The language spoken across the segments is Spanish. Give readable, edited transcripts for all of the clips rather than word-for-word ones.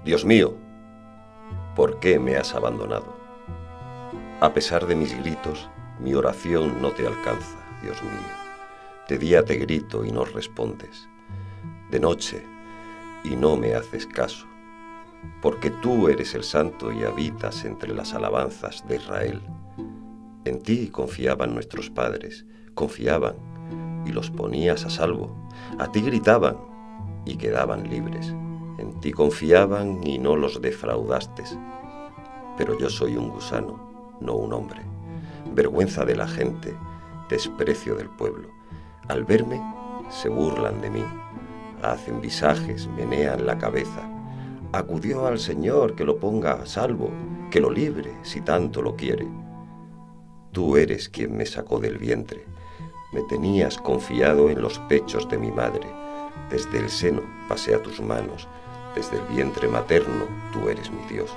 Dios mío, ¿por qué me has abandonado? A pesar de mis gritos, mi oración no te alcanza, Dios mío. De día te grito y no respondes. De noche y no me haces caso. Porque tú eres el santo y habitas entre las alabanzas de Israel. En ti confiaban nuestros padres, confiaban y los ponías a salvo. A ti gritaban y quedaban libres. En ti confiaban y no los defraudaste. Pero yo soy un gusano, no un hombre. Vergüenza de la gente, desprecio del pueblo. Al verme, se burlan de mí. Hacen visajes, menean la cabeza. Acudió al Señor que lo ponga a salvo, que lo libre si tanto lo quiere. Tú eres quien me sacó del vientre. Me tenías confiado en los pechos de mi madre. Desde el seno pasé a tus manos. Desde el vientre materno tú eres mi Dios.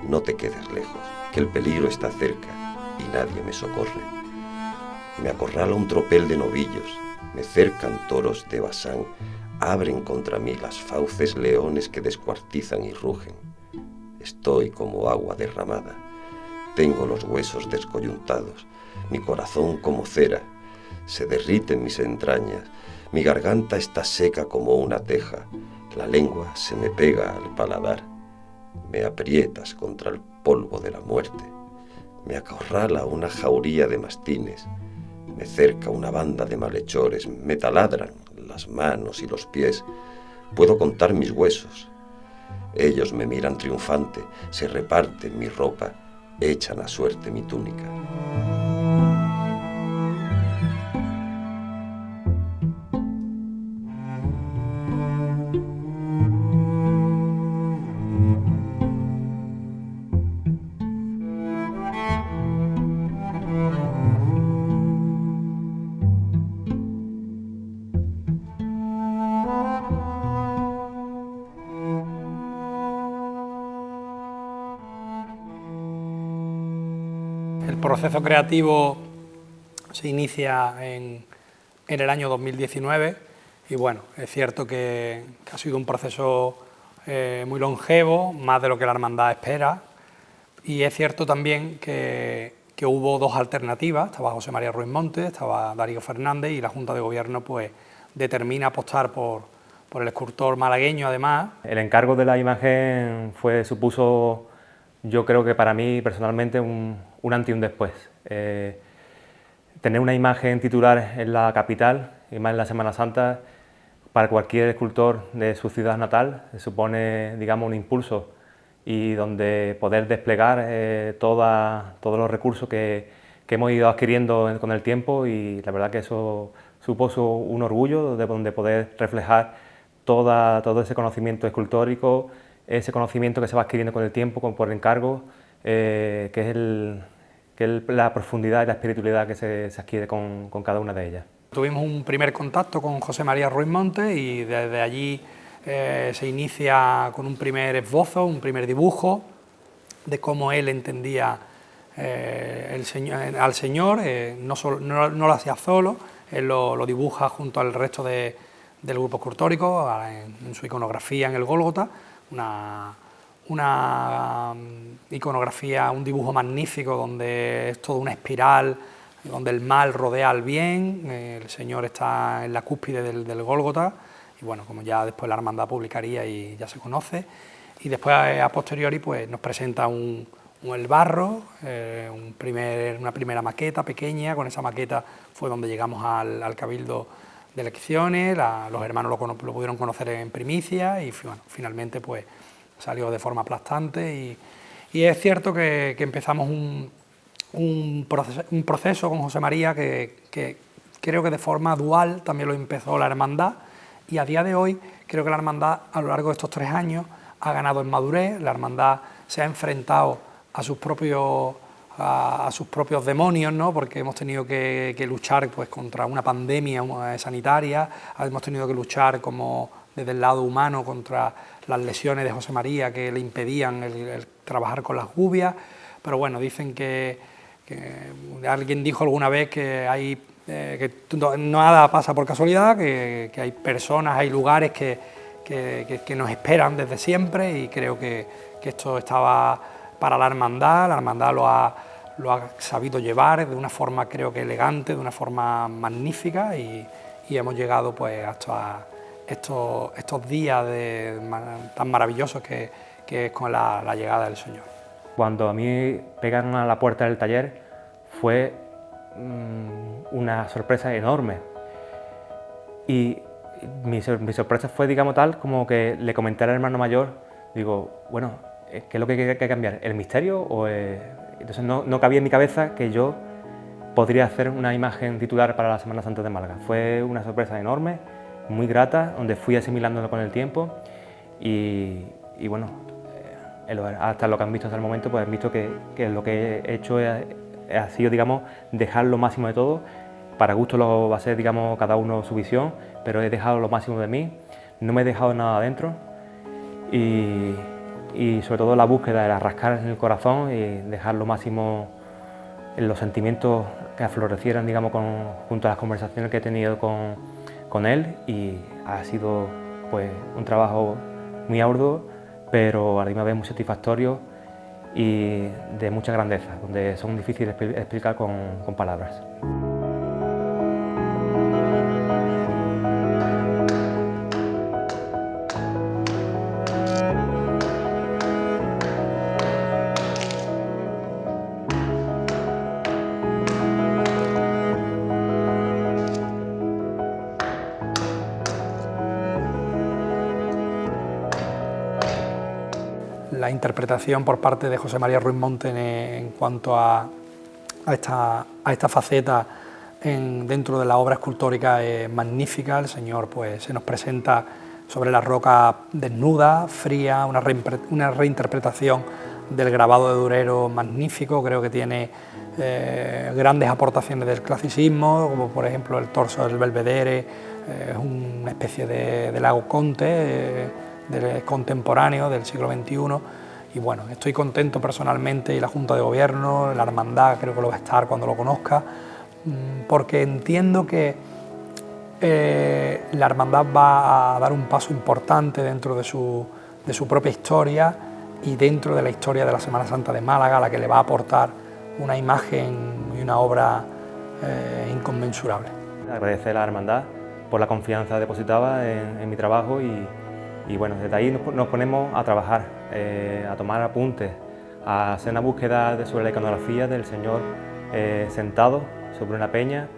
No te quedes lejos, que el peligro está cerca y nadie me socorre. Me acorrala un tropel de novillos, me cercan toros de Basán, abren contra mí las fauces leones que descuartizan y rugen. Estoy como agua derramada, tengo los huesos descoyuntados, mi corazón como cera, se derriten mis entrañas, mi garganta está seca como una teja, la lengua se me pega al paladar, me aprietas contra el polvo de la muerte, me acorrala una jauría de mastines, me cerca una banda de malhechores, me taladran las manos y los pies, puedo contar mis huesos. Ellos me miran triunfante, se reparten mi ropa, echan a suerte mi túnica. El proceso creativo se inicia en el año 2019 y bueno, es cierto que ha sido un proceso muy longevo, más de lo que la hermandad espera, y es cierto también que hubo dos alternativas, estaba José María Ruiz Montes, estaba Darío Fernández, y la Junta de Gobierno pues determina apostar por el escultor malagueño además. El encargo de la imagen supuso, yo creo que para mí personalmente, un antes y un después. Tener una imagen titular en la capital, y más en la Semana Santa, para cualquier escultor de su ciudad natal, supone, digamos, un impulso, y donde poder desplegar todos los recursos que hemos ido adquiriendo con el tiempo, y la verdad que eso supuso un orgullo de poder reflejar todo ese conocimiento escultórico, ese conocimiento que se va adquiriendo con el tiempo, por encargo, que es la profundidad y la espiritualidad que se adquiere con cada una de ellas. Tuvimos un primer contacto con José María Ruiz Montes y desde allí se inicia con un primer esbozo, un primer dibujo de cómo él entendía al Señor, no lo hacía solo, él lo dibuja junto al resto del grupo escultórico, en su iconografía en el Gólgota, una iconografía, un dibujo magnífico donde es toda una espiral, donde el mal rodea al bien, el Señor está en la cúspide del Gólgota, y bueno, como ya después la hermandad publicaría y ya se conoce, y después a posteriori pues nos presenta el barro, una primera maqueta pequeña. Con esa maqueta fue donde llegamos al Cabildo de Elecciones, los hermanos lo pudieron conocer en primicia, y bueno, finalmente pues salió de forma aplastante, y es cierto que empezamos un proceso con José María que creo que de forma dual también lo empezó la hermandad, y a día de hoy creo que la hermandad a lo largo de estos 3 años ha ganado en madurez. La hermandad se ha enfrentado a sus propios demonios, ¿no? Porque hemos tenido que luchar pues contra una pandemia sanitaria, hemos tenido que luchar como desde el lado humano contra las lesiones de José María que le impedían el trabajar con las gubias, pero bueno, dicen que alguien dijo alguna vez que nada pasa por casualidad, que hay personas, hay lugares que que nos esperan desde siempre, y creo que esto estaba para la hermandad lo ha sabido llevar de una forma, creo que elegante, de una forma magnífica, y hemos llegado pues hasta estos días tan maravillosos que es con la llegada del Señor. Cuando a mí pegan a la puerta del taller fue una sorpresa enorme, y mi sorpresa fue, digamos, tal como que le comenté al hermano mayor, digo, bueno, ¿qué es lo que hay que cambiar? ¿El misterio? Entonces no cabía en mi cabeza que yo podría hacer una imagen titular para la Semana Santa de Málaga. Fue una sorpresa enorme, muy grata, donde fui asimilándolo con el tiempo, y bueno, hasta lo que han visto hasta el momento, pues han visto que lo que he hecho ha sido, digamos, dejar lo máximo de todo. Para gusto lo va a ser, digamos, cada uno su visión, pero he dejado lo máximo de mí, no me he dejado nada adentro, y sobre todo la búsqueda de rascar en el corazón y dejar lo máximo en los sentimientos que aflorecieran, digamos, junto a las conversaciones que he tenido con él, y ha sido pues un trabajo muy arduo, pero a la misma vez muy satisfactorio y de mucha grandeza, donde son difíciles de explicar con palabras. La interpretación por parte de José María Ruiz Montes en cuanto a esta faceta dentro de la obra escultórica es magnífica. El Señor pues se nos presenta sobre la roca desnuda, fría, una reinterpretación del grabado de Durero magnífico. Creo que tiene grandes aportaciones del clasicismo, como por ejemplo el torso del Belvedere, es una especie de lago Conte, del contemporáneo del siglo XXI, y bueno, estoy contento personalmente, y la Junta de Gobierno, la Hermandad creo que lo va a estar cuando lo conozca, porque entiendo que la Hermandad va a dar un paso importante dentro de su propia historia y dentro de la historia de la Semana Santa de Málaga, a la que le va a aportar una imagen y una obra inconmensurable. Agradecer a la Hermandad por la confianza depositada en mi trabajo, y bueno, desde ahí nos ponemos a trabajar, a tomar apuntes, a hacer una búsqueda sobre la iconografía del Señor sentado sobre una peña,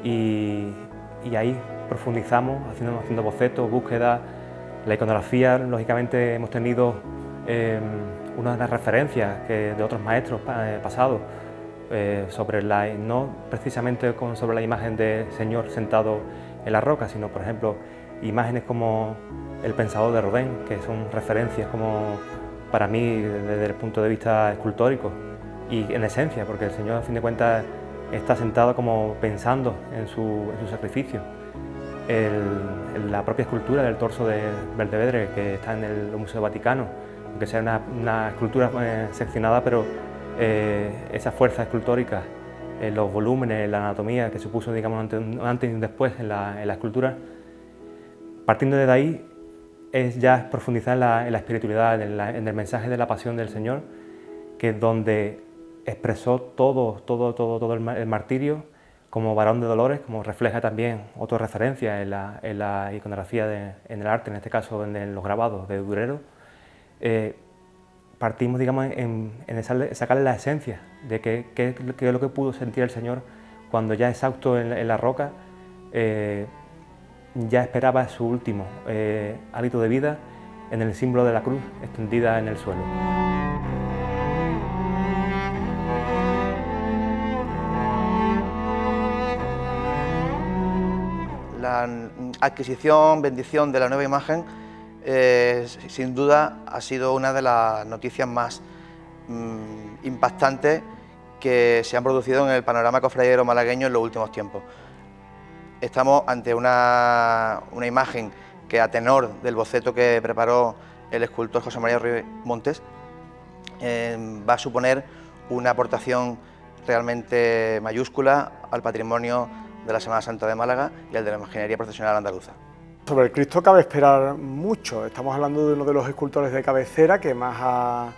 y ahí profundizamos haciendo bocetos, búsquedas. La iconografía, lógicamente, hemos tenido unas referencias de otros maestros pasados sobre no precisamente sobre la imagen del Señor sentado en la roca, sino, por ejemplo, imágenes como el Pensador de Rodin, que son referencias como para mí desde el punto de vista escultórico y en esencia, porque el Señor a fin de cuentas está sentado como pensando en su sacrificio. La propia escultura del torso de Belvedere, que está en el Museo Vaticano, aunque sea una escultura seccionada, pero esa fuerza escultórica, los volúmenes, la anatomía que supuso, digamos, antes y después en la escultura. Partiendo de ahí es ya profundizar en la espiritualidad, en el mensaje de la pasión del Señor, que es donde expresó todo el martirio como varón de dolores, como refleja también otra referencia en la iconografía, en el arte, en este caso en los grabados de Durero. Partimos, digamos, en sacarle la esencia de qué es lo que pudo sentir el Señor cuando ya exhausto en la roca, ya esperaba su último hálito de vida en el símbolo de la cruz extendida en el suelo. La adquisición, bendición de la nueva imagen, sin duda ha sido una de las noticias más impactantes que se han producido en el panorama cofradero malagueño en los últimos tiempos. Estamos ante una imagen que, a tenor del boceto que preparó el escultor José María Ruiz Montes, va a suponer una aportación realmente mayúscula al patrimonio de la Semana Santa de Málaga y al de la imaginería procesional andaluza. Sobre el Cristo cabe esperar mucho. Estamos hablando de uno de los escultores de cabecera que más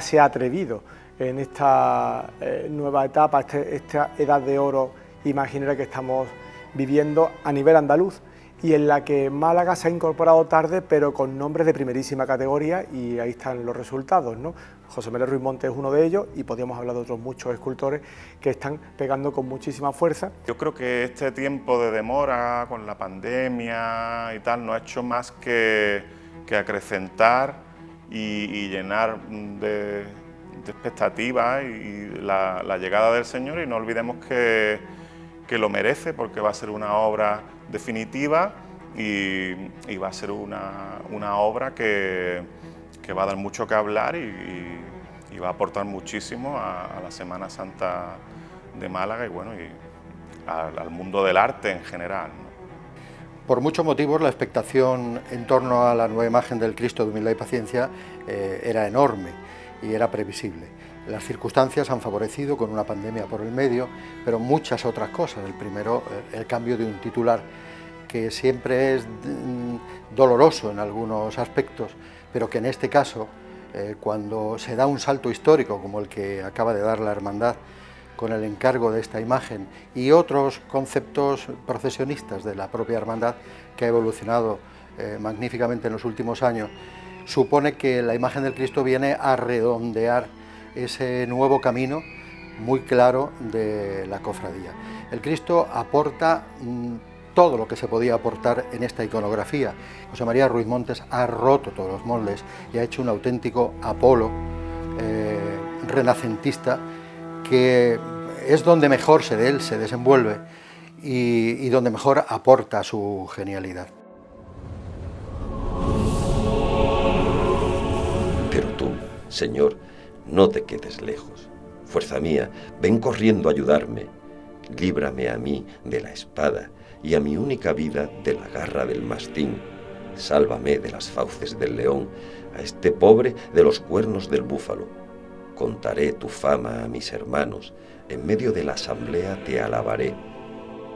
se ha atrevido en esta nueva etapa, esta edad de oro imaginera que estamos viviendo a nivel andaluz, y en la que Málaga se ha incorporado tarde, pero con nombres de primerísima categoría, y ahí están los resultados, ¿no? José María Ruiz Montes es uno de ellos, y podríamos hablar de otros muchos escultores que están pegando con muchísima fuerza. Yo creo que este tiempo de demora con la pandemia y tal no ha hecho más que acrecentar y llenar de expectativas y la llegada del Señor, y no olvidemos que lo merece, porque va a ser una obra definitiva y va a ser una obra que va a dar mucho que hablar y va a aportar muchísimo a la Semana Santa de Málaga y bueno, y al mundo del arte en general, ¿no? Por muchos motivos la expectación en torno a la nueva imagen del Cristo de Humildad y Paciencia era enorme y era previsible. Las circunstancias han favorecido, con una pandemia por el medio, pero muchas otras cosas. El primero, el cambio de un titular, que siempre es doloroso en algunos aspectos, pero que en este caso, cuando se da un salto histórico como el que acaba de dar la Hermandad con el encargo de esta imagen y otros conceptos procesionistas de la propia Hermandad, que ha evolucionado magníficamente en los últimos años, supone que la imagen del Cristo viene a redondear ese nuevo camino muy claro de la cofradía. El Cristo aporta todo lo que se podía aportar en esta iconografía. José María Ruiz Montes ha roto todos los moldes y ha hecho un auténtico Apolo renacentista, que es donde mejor se desenvuelve y donde mejor aporta su genialidad. Pero tú, Señor, no te quedes lejos. Fuerza mía, ven corriendo a ayudarme. Líbrame a mí de la espada y a mi única vida de la garra del mastín. Sálvame de las fauces del león, a este pobre de los cuernos del búfalo. Contaré tu fama a mis hermanos, en medio de la asamblea te alabaré.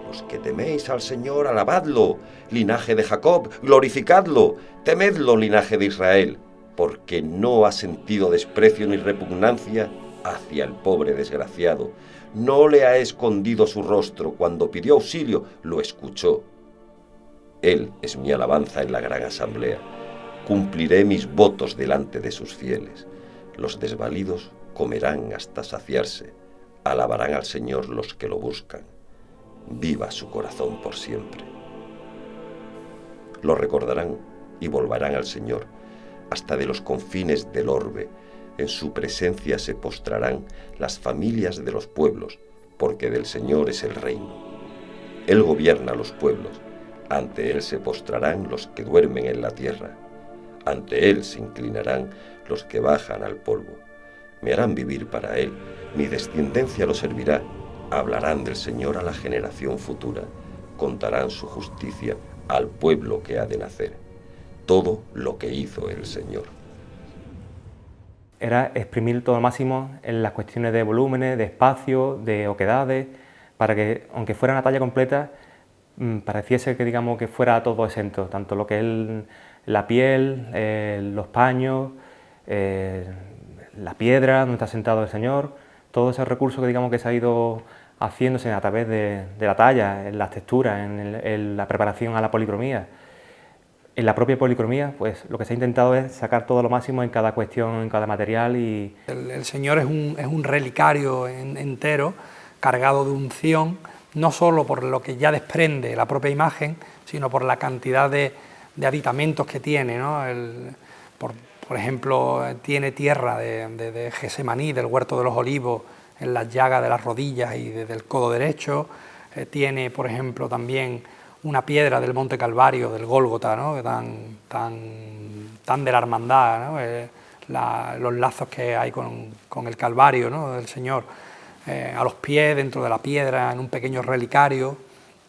Los que teméis al Señor, alabadlo. Linaje de Jacob, glorificadlo. Temedlo, linaje de Israel, porque no ha sentido desprecio ni repugnancia hacia el pobre desgraciado. No le ha escondido su rostro, cuando pidió auxilio, lo escuchó. Él es mi alabanza en la gran asamblea. Cumpliré mis votos delante de sus fieles. Los desvalidos comerán hasta saciarse. Alabarán al Señor los que lo buscan. Viva su corazón por siempre. Lo recordarán y volverán al Señor. Hasta de los confines del orbe, en su presencia se postrarán las familias de los pueblos, porque del Señor es el reino. Él gobierna los pueblos, ante Él se postrarán los que duermen en la tierra, ante Él se inclinarán los que bajan al polvo. Me harán vivir para Él, mi descendencia lo servirá, hablarán del Señor a la generación futura, contarán su justicia al pueblo que ha de nacer. Todo lo que hizo el Señor. Era exprimir todo al máximo en las cuestiones de volúmenes, de espacio, de oquedades, para que, aunque fuera una talla completa, pareciese que, digamos, que fuera todo exento, tanto lo que es la piel, los paños, la piedra donde está sentado el Señor, todo ese recurso que, digamos, que se ha ido haciéndose a través de la talla, en las texturas, en la preparación a la policromía. En la propia policromía, pues lo que se ha intentado es sacar todo lo máximo en cada cuestión, en cada material. Y el Señor es un relicario entero, cargado de unción, no solo por lo que ya desprende la propia imagen, sino por la cantidad de aditamentos que tiene, ¿no? Por ejemplo, tiene tierra de Gesemaní, del Huerto de los Olivos, en las llagas de las rodillas y del codo derecho. Tiene, por ejemplo, también una piedra del Monte Calvario, del Gólgota, ¿no? tan de la hermandad, ¿no? Los lazos que hay con el Calvario, ¿no? Del Señor, a los pies, dentro de la piedra, en un pequeño relicario,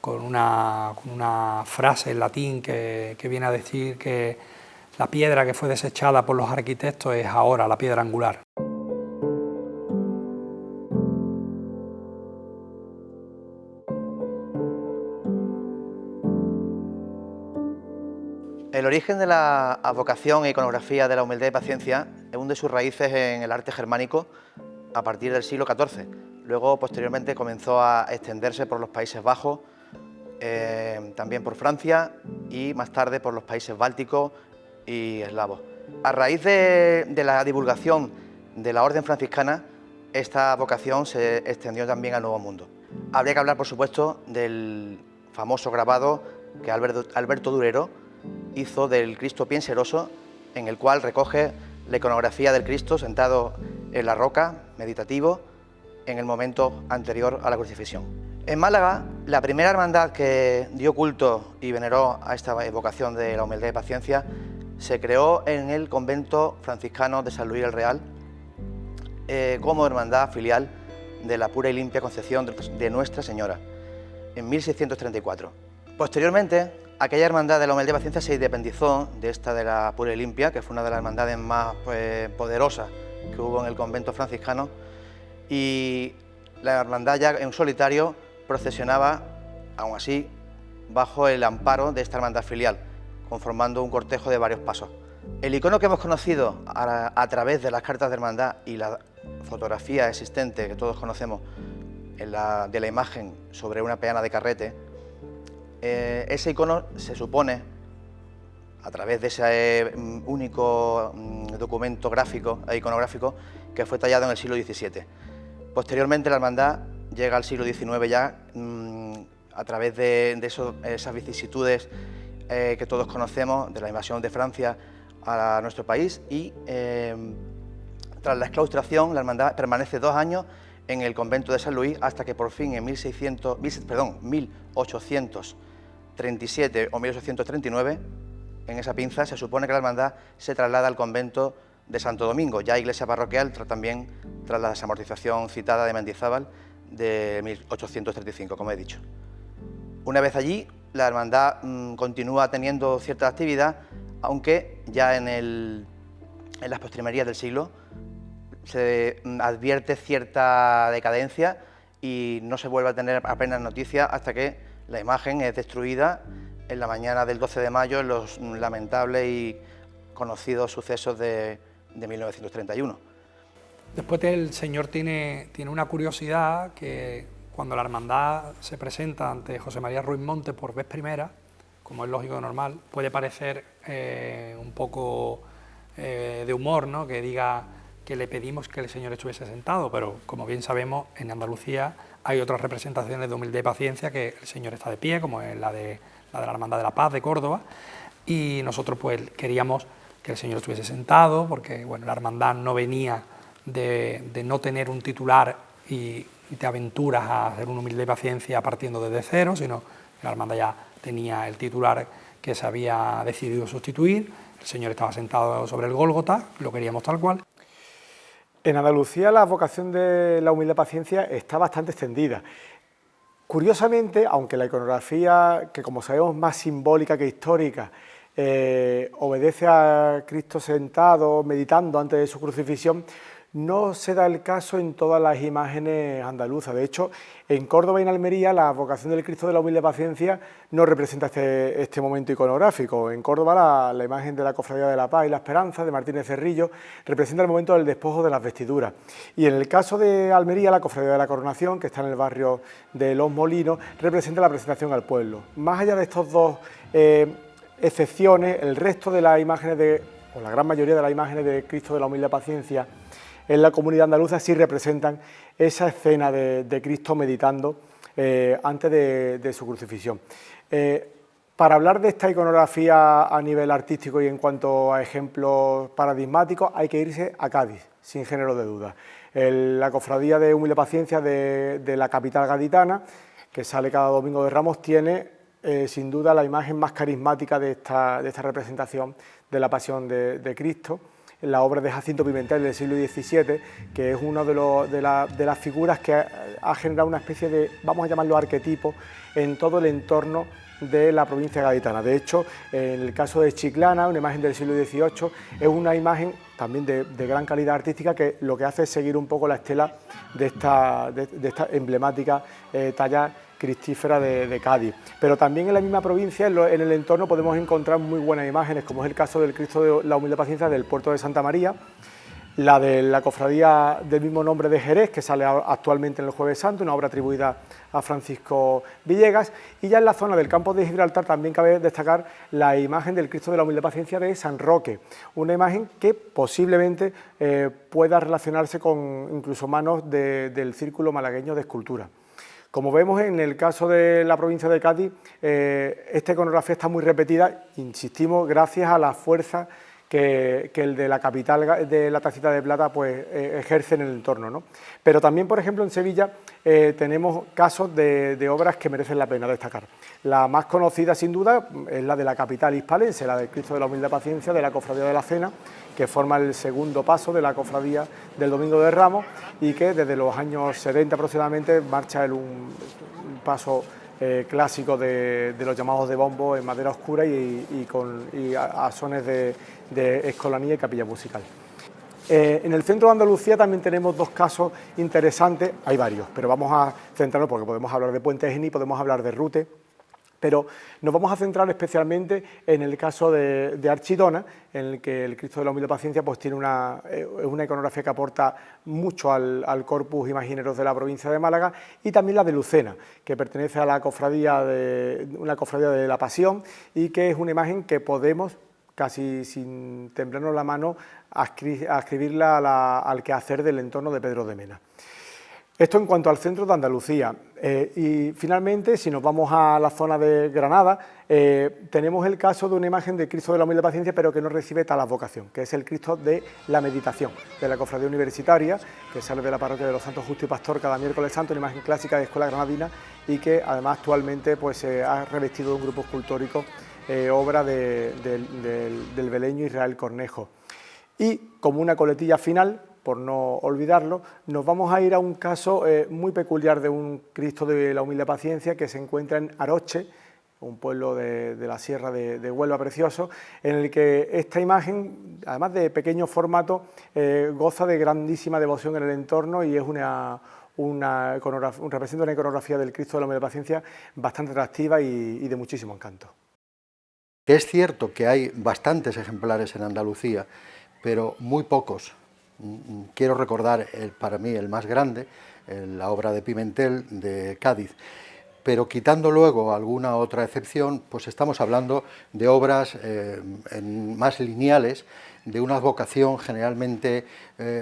con una frase en latín que viene a decir que la piedra que fue desechada por los arquitectos es ahora la piedra angular. El origen de la advocación e iconografía de la humildad y paciencia hunde sus raíces en el arte germánico a partir del siglo XIV. Luego, posteriormente, comenzó a extenderse por los Países Bajos, también por Francia y más tarde por los países bálticos y eslavos. A raíz de la divulgación de la Orden franciscana, esta vocación se extendió también al Nuevo Mundo. Habría que hablar, por supuesto, del famoso grabado que Alberto Durero hizo del Cristo Pienseroso, en el cual recoge la iconografía del Cristo sentado en la roca, meditativo, en el momento anterior a la crucifixión. En Málaga, la primera hermandad que dio culto y veneró a esta evocación de la humildad y paciencia se creó en el convento franciscano de San Luis el Real como hermandad filial de la pura y limpia Concepción de Nuestra Señora en 1634. Posteriormente, aquella hermandad de la humildad y paciencia se independizó de esta de la pura y limpia, que fue una de las hermandades más poderosas que hubo en el convento franciscano, y la hermandad ya en solitario procesionaba, aún así, bajo el amparo de esta hermandad filial, conformando un cortejo de varios pasos. El icono que hemos conocido a través de las cartas de hermandad y la fotografía existente que todos conocemos de la imagen sobre una peana de carrete, ese icono se supone, a través de ese único documento gráfico e iconográfico, que fue tallado en el siglo XVII. Posteriormente la hermandad llega al siglo XIX ya, a través de esas vicisitudes que todos conocemos, de la invasión de Francia a nuestro país, y tras la exclaustración la hermandad permanece 2 años en el convento de San Luis, hasta que por fin en 1837 o 1839, en esa pinza, se supone que la hermandad se traslada al convento de Santo Domingo, ya iglesia parroquial, también tras la desamortización citada de Mendizábal de 1835, como he dicho. Una vez allí, la hermandad continúa teniendo cierta actividad, aunque ya en las postrimerías del siglo se advierte cierta decadencia y no se vuelve a tener apenas noticias hasta que la imagen es destruida en la mañana del 12 de mayo en los lamentables y conocidos sucesos de 1931. Después el Señor tiene una curiosidad, que cuando la hermandad se presenta ante José María Ruiz Montes por vez primera, como es lógico y normal, puede parecer un poco de humor, ¿no?, que diga que le pedimos que el Señor estuviese sentado, pero como bien sabemos, en Andalucía hay otras representaciones de humildad y paciencia que el Señor está de pie, como es la de la Hermandad de la Paz de Córdoba, y nosotros pues queríamos que el Señor estuviese sentado, porque bueno, la hermandad no venía de no tener un titular y te aventuras a hacer una humildad y paciencia partiendo desde cero, sino que la hermandad ya tenía el titular que se había decidido sustituir, el Señor estaba sentado sobre el Gólgota, lo queríamos tal cual. En Andalucía la vocación de la humildad y paciencia está bastante extendida. Curiosamente, aunque la iconografía, que como sabemos más simbólica que histórica, obedece a Cristo sentado, meditando antes de su crucifixión, no se da el caso en todas las imágenes andaluzas. De hecho, en Córdoba y en Almería la vocación del Cristo de la humildad y paciencia no representa este momento iconográfico. En Córdoba la imagen de la Cofradía de la Paz y la Esperanza, de Martínez Cerrillo, representa el momento del despojo de las vestiduras. Y en el caso de Almería, la Cofradía de la Coronación, que está en el barrio de Los Molinos, representa la presentación al pueblo. Más allá de estos dos excepciones, el resto de las imágenes, o la gran mayoría de las imágenes de Cristo de la humildad y paciencia en la comunidad andaluza sí representan esa escena de Cristo meditando antes de su crucifixión. Para hablar de esta iconografía a nivel artístico y en cuanto a ejemplos paradigmáticos, hay que irse a Cádiz, sin género de duda. La cofradía de humildad y paciencia de la capital gaditana, que sale cada domingo de Ramos, tiene sin duda la imagen más carismática de esta representación de la pasión de Cristo, la obra de Jacinto Pimentel del siglo XVII, que es una de las figuras que ha generado una especie de, vamos a llamarlo arquetipo, en todo el entorno de la provincia gaditana. De hecho, en el caso de Chiclana, una imagen del siglo XVIII, es una imagen también de gran calidad artística que lo que hace es seguir un poco la estela de esta emblemática talla cristífera de Cádiz. Pero también en la misma provincia, en el entorno, podemos encontrar muy buenas imágenes, como es el caso del Cristo de la Humilde Paciencia del puerto de Santa María, la de la cofradía del mismo nombre de Jerez, que sale actualmente en el Jueves Santo, una obra atribuida a Francisco Villegas, y ya en la zona del campo de Gibraltar también cabe destacar la imagen del Cristo de la Humilde Paciencia de San Roque, una imagen que posiblemente pueda relacionarse con incluso manos del Círculo Malagueño de Escultura. Como vemos en el caso de la provincia de Cádiz, esta iconografía está muy repetida, insistimos, gracias a la fuerza que el de la capital de la Tacita de Plata pues, ejerce en el entorno, ¿no? Pero también, por ejemplo, en Sevilla tenemos casos de obras que merecen la pena destacar. La más conocida, sin duda, es la de la capital hispalense, la del Cristo de la Humilde Paciencia de la Cofradía de la Cena, que forma el segundo paso de la cofradía del Domingo de Ramos y que desde los años 70 aproximadamente marcha en un paso clásico de los llamados de bombo en madera oscura y a sones de escolanía y capilla musical. En el centro de Andalucía también tenemos dos casos interesantes, hay varios, pero vamos a centrarnos porque podemos hablar de Puente Genil, podemos hablar de Rute, pero nos vamos a centrar especialmente en el caso de Archidona, en el que el Cristo de la Humilde Paciencia pues, tiene una iconografía que aporta mucho al corpus imagineros de la provincia de Málaga, y también la de Lucena, que pertenece a la cofradía una cofradía de la Pasión, y que es una imagen que podemos, casi sin temblarnos la mano, ascribirla al quehacer del entorno de Pedro de Mena. Esto en cuanto al centro de Andalucía. Y finalmente, si nos vamos a la zona de Granada, tenemos el caso de una imagen del Cristo de la Humilde Paciencia, pero que no recibe tal advocación, que es el Cristo de la Meditación, de la Cofradía Universitaria, que sale de la parroquia de los Santos Justo y Pastor cada miércoles santo, una imagen clásica de escuela granadina y que además actualmente pues, se ha revestido de un grupo escultórico, obra del veleño Israel Cornejo. Y como una coletilla final, por no olvidarlo, nos vamos a ir a un caso muy peculiar de un Cristo de la Humilde Paciencia que se encuentra en Aroche, un pueblo de la sierra de Huelva precioso, en el que esta imagen, además de pequeño formato, goza de grandísima devoción en el entorno y es representa una iconografía del Cristo de la Humilde Paciencia bastante atractiva y de muchísimo encanto. Es cierto que hay bastantes ejemplares en Andalucía, pero muy pocos. Quiero recordar para mí el más grande, la obra de Pimentel de Cádiz, pero quitando luego alguna otra excepción, pues estamos hablando de obras más lineales, de una vocación generalmente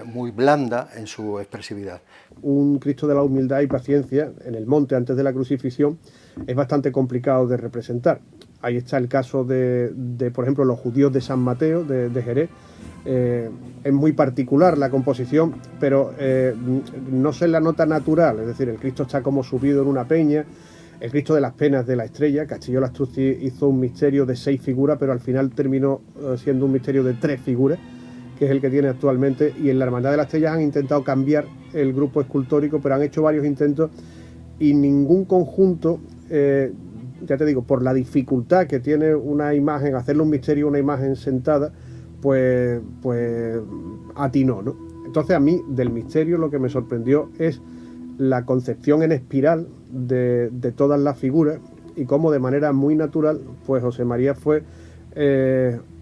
muy blanda en su expresividad. Un Cristo de la humildad y paciencia en el monte antes de la crucifixión es bastante complicado de representar. Ahí está el caso de por ejemplo, los judíos de San Mateo, de Jerez. Es muy particular la composición, pero no se la nota natural, es decir, el Cristo está como subido en una peña. El Cristo de las Penas de la Estrella, Castillo Lastruzzi hizo un misterio de 6 figuras, pero al final terminó siendo un misterio de 3 figuras, que es el que tiene actualmente, y en la Hermandad de las Estrellas han intentado cambiar el grupo escultórico, pero han hecho varios intentos y ningún conjunto, ya te digo, por la dificultad que tiene una imagen, hacerle un misterio, una imagen sentada, pues atinó, ¿no? Entonces a mí del misterio lo que me sorprendió es la concepción en espiral de todas las figuras y cómo de manera muy natural pues José María fue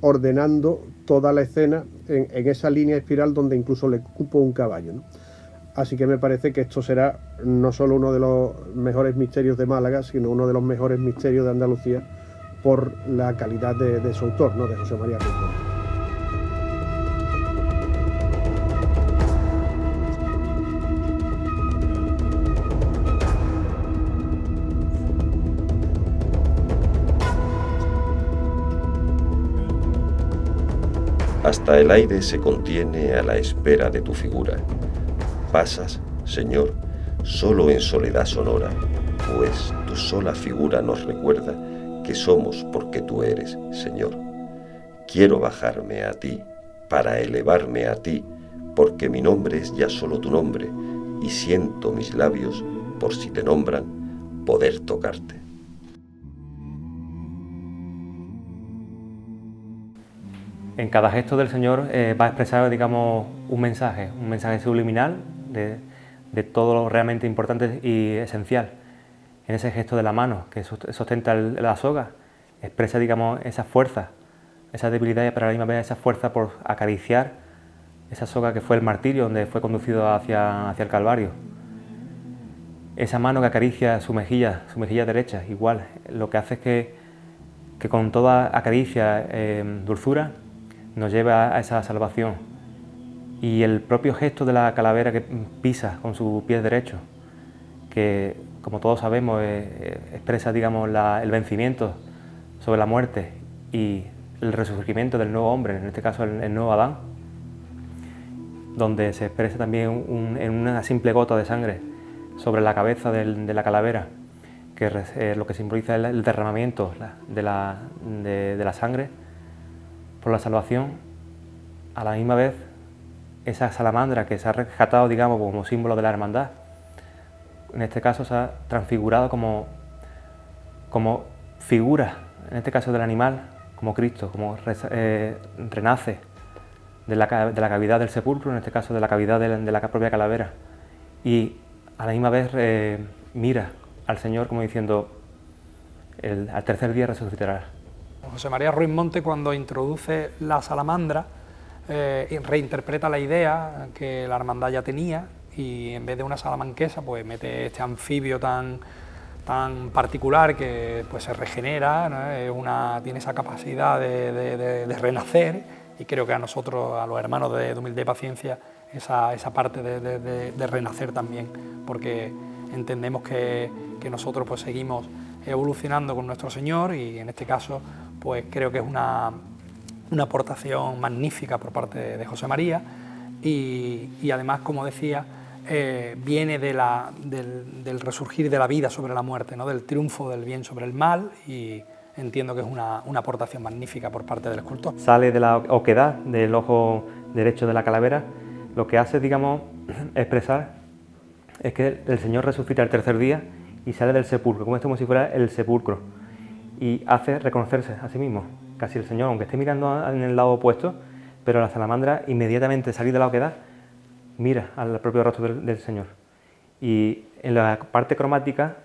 ordenando toda la escena en esa línea espiral donde incluso le cupo un caballo, ¿no? Así que me parece que esto será no solo uno de los mejores misterios de Málaga, sino uno de los mejores misterios de Andalucía por la calidad de su autor, ¿no?, de José María Rincón. Hasta el aire se contiene a la espera de tu figura. Pasas, Señor, solo en soledad sonora, pues tu sola figura nos recuerda que somos porque tú eres, Señor. Quiero bajarme a ti, para elevarme a ti, porque mi nombre es ya solo tu nombre, y siento mis labios, por si te nombran, poder tocarte. En cada gesto del Señor va a expresar, digamos, un mensaje subliminal de todo lo realmente importante y esencial. en ese gesto de la mano que sostenta la soga, expresa, digamos, esa fuerza, esa debilidad, pero a la misma vez esa fuerza por acariciar esa soga que fue el martirio, donde fue conducido hacia el Calvario. Esa mano que acaricia su mejilla derecha, igual, lo que hace es que con toda acaricia, dulzura, nos lleva a esa salvación. Y el propio gesto de la calavera que pisa con su pie derecho, que como todos sabemos expresa, digamos, el vencimiento sobre la muerte y el resurgimiento del nuevo hombre, en este caso el nuevo Adán, donde se expresa también en una simple gota de sangre sobre la cabeza de la calavera, que lo que simboliza el derramamiento de la sangre por la salvación. A la misma vez, esa salamandra que se ha rescatado, digamos, como símbolo de la hermandad, en este caso se ha transfigurado como figura, en este caso del animal, como Cristo, como renace de la cavidad del sepulcro, en este caso de la cavidad de la propia calavera, y a la misma vez mira al Señor como diciendo, al tercer día resucitará. José María Ruiz Monte, cuando introduce la salamandra, reinterpreta la idea que la hermandad ya tenía, y en vez de una salamanquesa pues mete este anfibio tan particular que pues se regenera, ¿no? Tiene esa capacidad de renacer, y creo que a nosotros, a los hermanos de Humildad y Paciencia, esa parte de renacer también, porque entendemos que nosotros pues seguimos evolucionando con nuestro Señor, y en este caso pues creo que es una aportación magnífica por parte de José María, y además, como decía, viene del resurgir de la vida sobre la muerte, ¿no? Del triunfo del bien sobre el mal, y entiendo que es una aportación magnífica por parte del escultor. Sale de la oquedad del ojo derecho de la calavera, lo que hace, digamos, expresar es que el Señor resucita el tercer día y sale del sepulcro, como si fuera el sepulcro, y hace reconocerse a sí mismo. Casi el Señor, aunque esté mirando en el lado opuesto, pero la salamandra, inmediatamente salir de la oquedad, mira al propio rostro del Señor. Y en la parte cromática,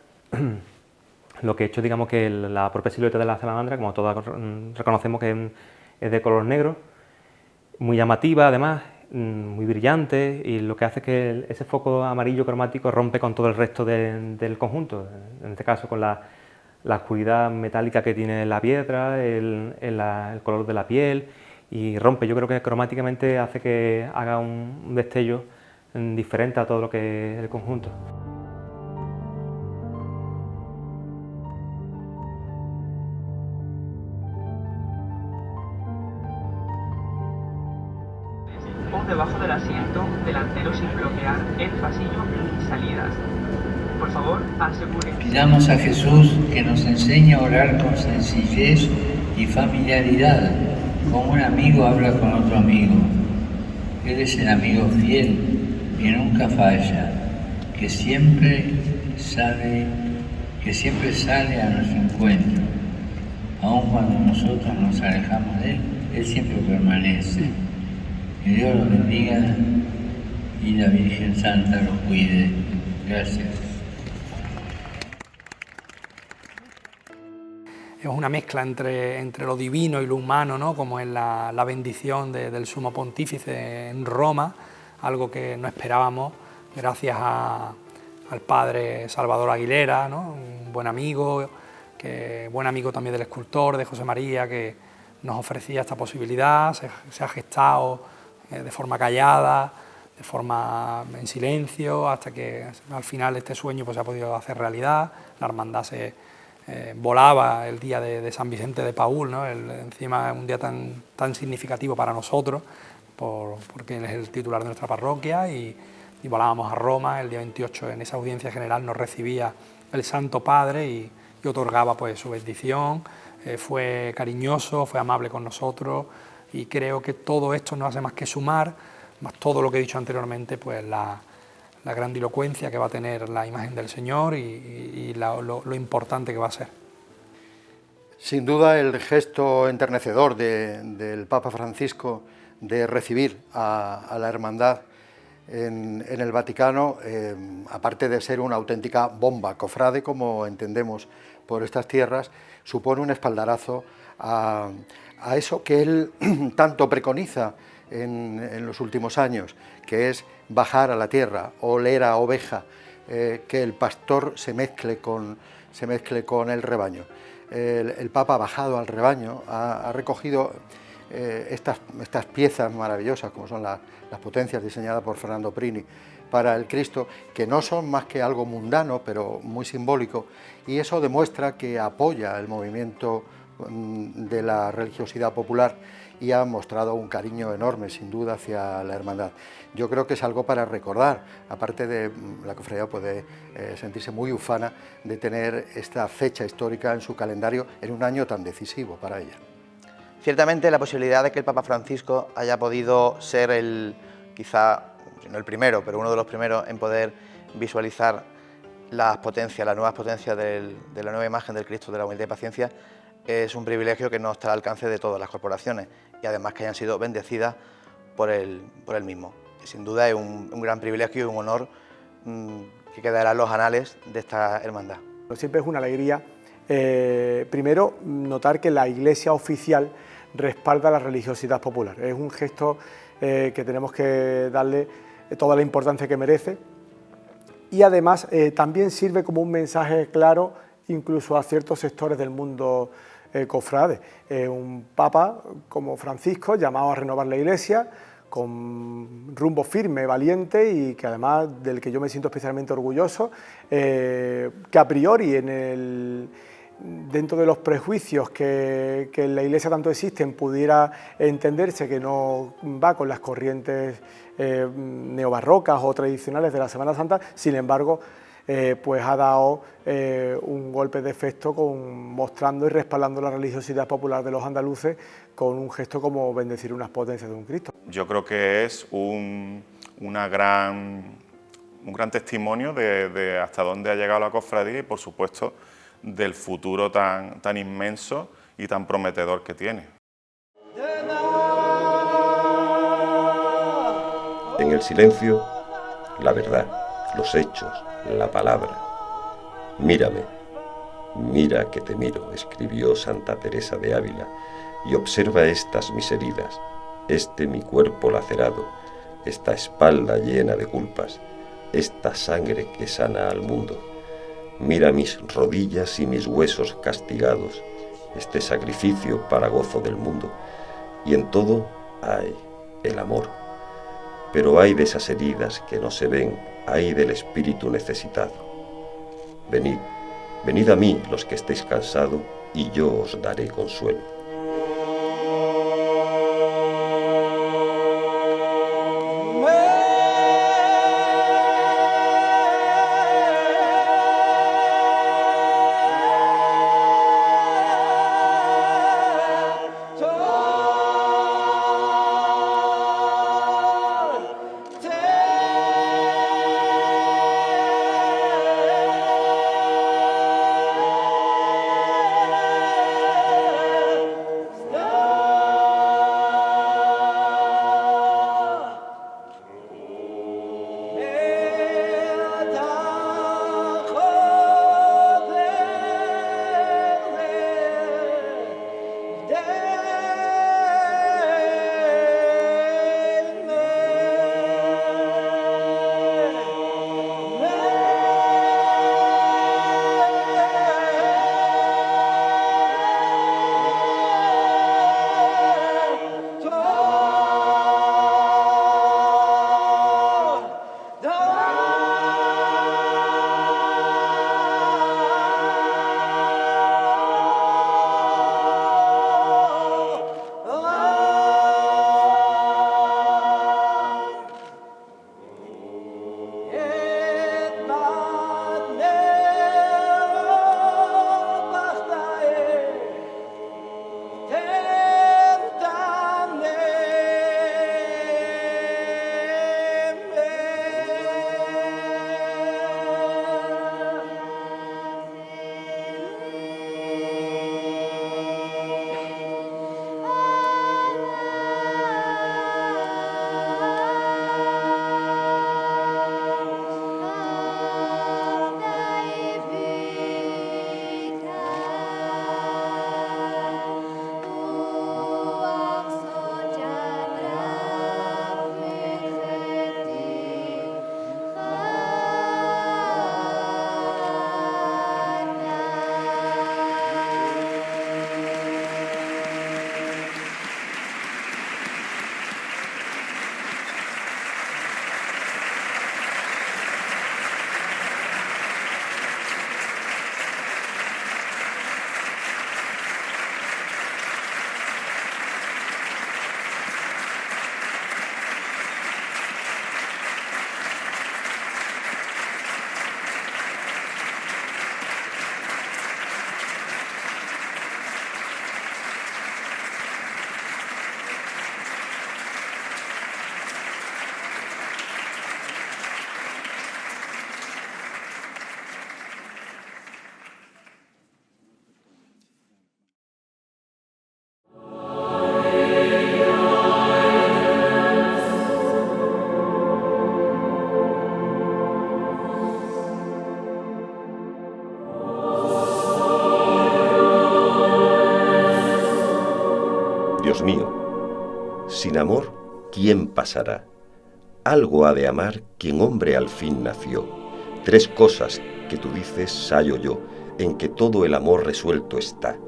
lo que he hecho, digamos, que la propia silueta de la salamandra, como todos reconocemos que es de color negro, muy llamativa además, muy brillante, y lo que hace es que ese foco amarillo cromático rompe con todo el resto del conjunto, en este caso con la oscuridad metálica que tiene la piedra, el color de la piel, y rompe. Yo creo que cromáticamente hace que haga un destello diferente a todo lo que es el conjunto. O debajo del asiento delantero sin bloquear el pasillo y salidas. Por favor, asegure. Pidamos a Jesús que nos enseñe a orar con sencillez y familiaridad, como un amigo habla con otro amigo. Él es el amigo fiel, que nunca falla, que siempre sale a nuestro encuentro. Aun cuando nosotros nos alejamos de él, él siempre permanece. Que Dios los bendiga y la Virgen Santa los cuide. Gracias. Es una mezcla entre lo divino y lo humano, ¿no? Como es la bendición del Sumo Pontífice en Roma, algo que no esperábamos, gracias al padre Salvador Aguilera, ¿no? Un buen amigo también del escultor, de José María, que nos ofrecía esta posibilidad. Se ha gestado de forma callada, de forma en silencio, hasta que al final este sueño pues, se ha podido hacer realidad. La hermandad volaba el día de San Vicente de Paúl, ¿no? Encima es un día tan significativo para nosotros, porque él es el titular de nuestra parroquia, y volábamos a Roma el día 28. En esa audiencia general nos recibía el Santo Padre y otorgaba pues, su bendición. Fue cariñoso, fue amable con nosotros, y creo que todo esto no hace más que sumar, más todo lo que he dicho anteriormente, pues la grandilocuencia que va a tener la imagen del Señor y lo importante que va a ser. Sin duda el gesto enternecedor del Papa Francisco de recibir a la hermandad en el Vaticano, aparte de ser una auténtica bomba cofrade, como entendemos por estas tierras, supone un espaldarazo a eso que él tanto preconiza en los últimos años, que es bajar a la tierra, oler a oveja, que el pastor se mezcle con el rebaño. El Papa ha bajado al rebaño, ha recogido estas piezas maravillosas, como son las potencias diseñadas por Fernando Prini para el Cristo, que no son más que algo mundano, pero muy simbólico, y eso demuestra que apoya el movimiento de la religiosidad popular y ha mostrado un cariño enorme, sin duda, hacia la hermandad. Yo creo que es algo para recordar, aparte de la cofradía puede sentirse muy ufana de tener esta fecha histórica en su calendario en un año tan decisivo para ella. Ciertamente la posibilidad de que el Papa Francisco haya podido ser quizá, no el primero, pero uno de los primeros en poder visualizar las potencias, las nuevas potencias de la nueva imagen del Cristo de la Humildad y Paciencia, es un privilegio que no está al alcance de todas las corporaciones y además que hayan sido bendecidas por él mismo. Y sin duda es un gran privilegio y un honor que quedará en los anales de esta hermandad. Siempre es una alegría, primero, notar que la Iglesia oficial respalda la religiosidad popular. Es un gesto que tenemos que darle toda la importancia que merece y además también sirve como un mensaje claro incluso a ciertos sectores del mundo cofrade. Un papa como Francisco, llamado a renovar la Iglesia, con rumbo firme, valiente y que además del que yo me siento especialmente orgulloso, que a priori dentro de los prejuicios que en la Iglesia tanto existen pudiera entenderse que no va con las corrientes neobarrocas o tradicionales de la Semana Santa, sin embargo, pues ha dado un golpe de efecto mostrando y respaldando la religiosidad popular de los andaluces con un gesto como bendecir unas potencias de un Cristo. Yo creo que es un gran testimonio de hasta dónde ha llegado la cofradía y, por supuesto, del futuro tan inmenso y tan prometedor que tiene. En el silencio, la verdad, los hechos, la palabra. Mírame, mira que te miro, escribió Santa Teresa de Ávila, y observa estas mis heridas, este mi cuerpo lacerado, esta espalda llena de culpas, esta sangre que sana al mundo. Mira mis rodillas y mis huesos castigados, este sacrificio para gozo del mundo. Y en todo hay el amor. Pero hay de esas heridas que no se ven, hay del espíritu necesitado. Venid, venid a mí los que estéis cansados, y yo os daré consuelo. Dios mío, sin amor, ¿quién pasará? Algo ha de amar quien hombre al fin nació. 3 cosas que tú dices hallo yo, en que todo el amor resuelto está.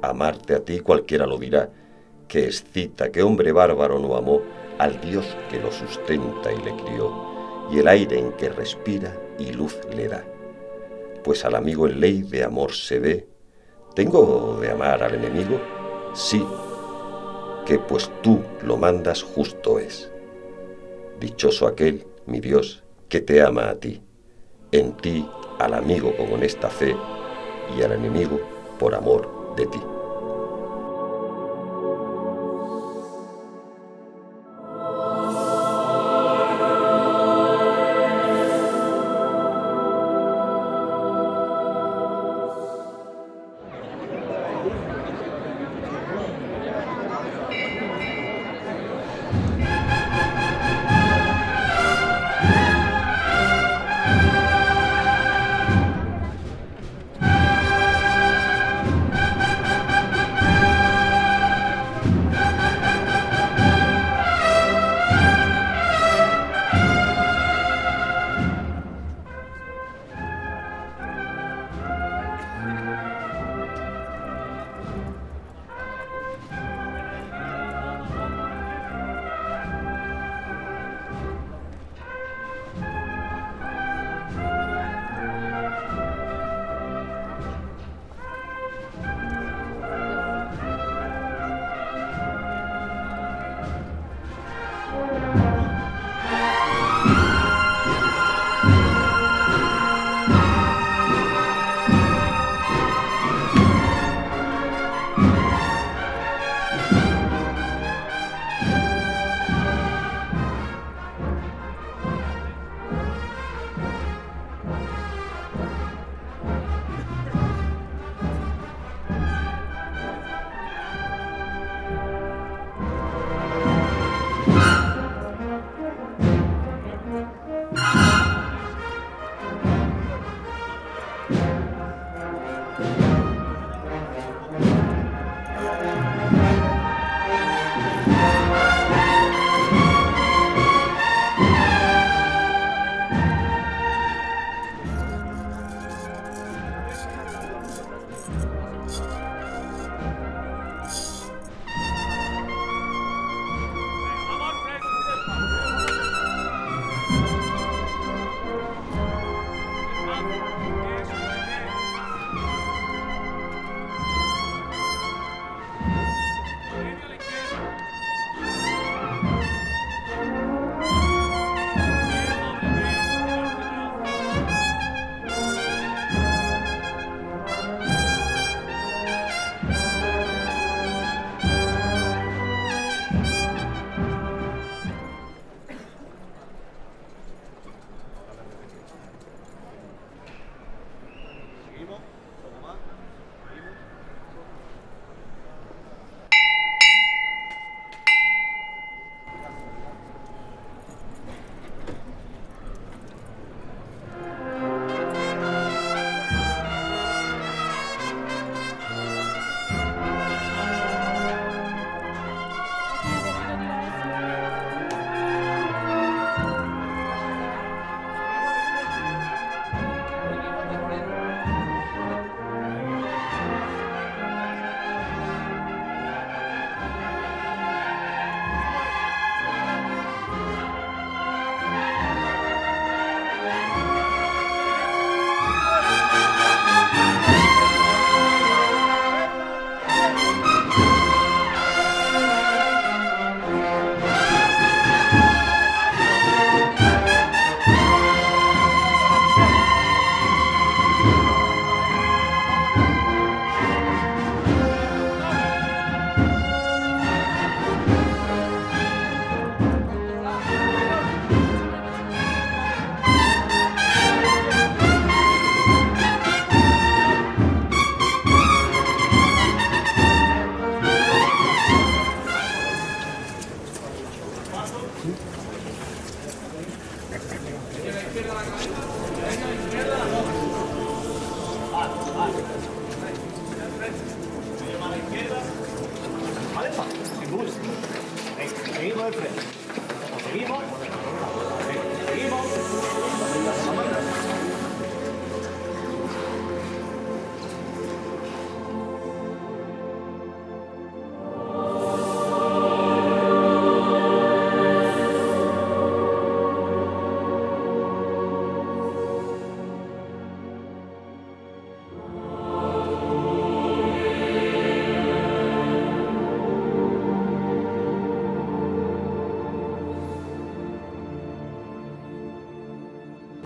Amarte a ti cualquiera lo dirá, que excita que hombre bárbaro no amó al Dios que lo sustenta y le crió, y el aire en que respira y luz le da. Pues al amigo en ley de amor se ve. ¿Tengo de amar al enemigo? Sí, que pues tú lo mandas justo es. Dichoso aquel, mi Dios, que te ama a ti, en ti al amigo con honesta fe y al enemigo por amor de ti.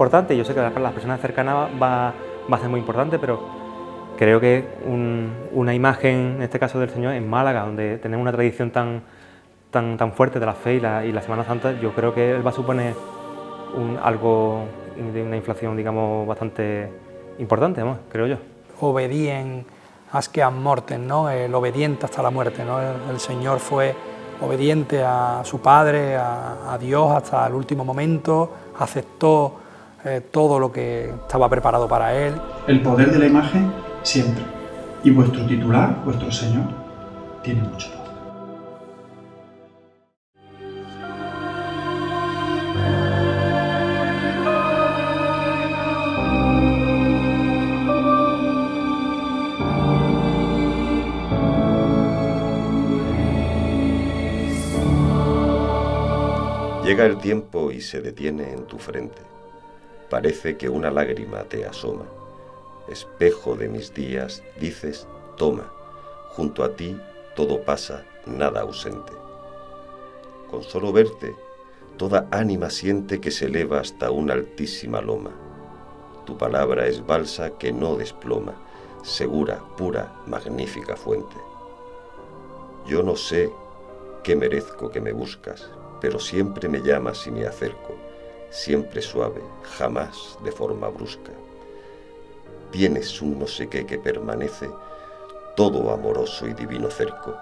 importante, yo sé que para las personas cercanas va a ser muy importante, pero creo que una imagen, en este caso del Señor, en Málaga, donde tenemos una tradición tan fuerte de la fe y la Semana Santa, yo creo que él va a suponer algo de una inflación, digamos, bastante importante, creo yo. Obedien asque ad mortem, ¿no? El obediente hasta la muerte, ¿no? El Señor fue obediente a su Padre, a Dios hasta el último momento, aceptó todo lo que estaba preparado para él. El poder de la imagen siempre, y vuestro titular, vuestro Señor, tiene mucho poder. Llega el tiempo y se detiene en tu frente. Parece que una lágrima te asoma. Espejo de mis días, dices, toma. Junto a ti todo pasa, nada ausente. Con solo verte, toda ánima siente que se eleva hasta una altísima loma. Tu palabra es balsa que no desploma, segura, pura, magnífica fuente. Yo no sé qué merezco que me buscas, pero siempre me llamas y me acerco, siempre suave, jamás de forma brusca. Tienes un no sé qué que permanece, todo amoroso y divino cerco,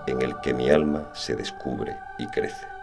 en el que mi alma se descubre y crece.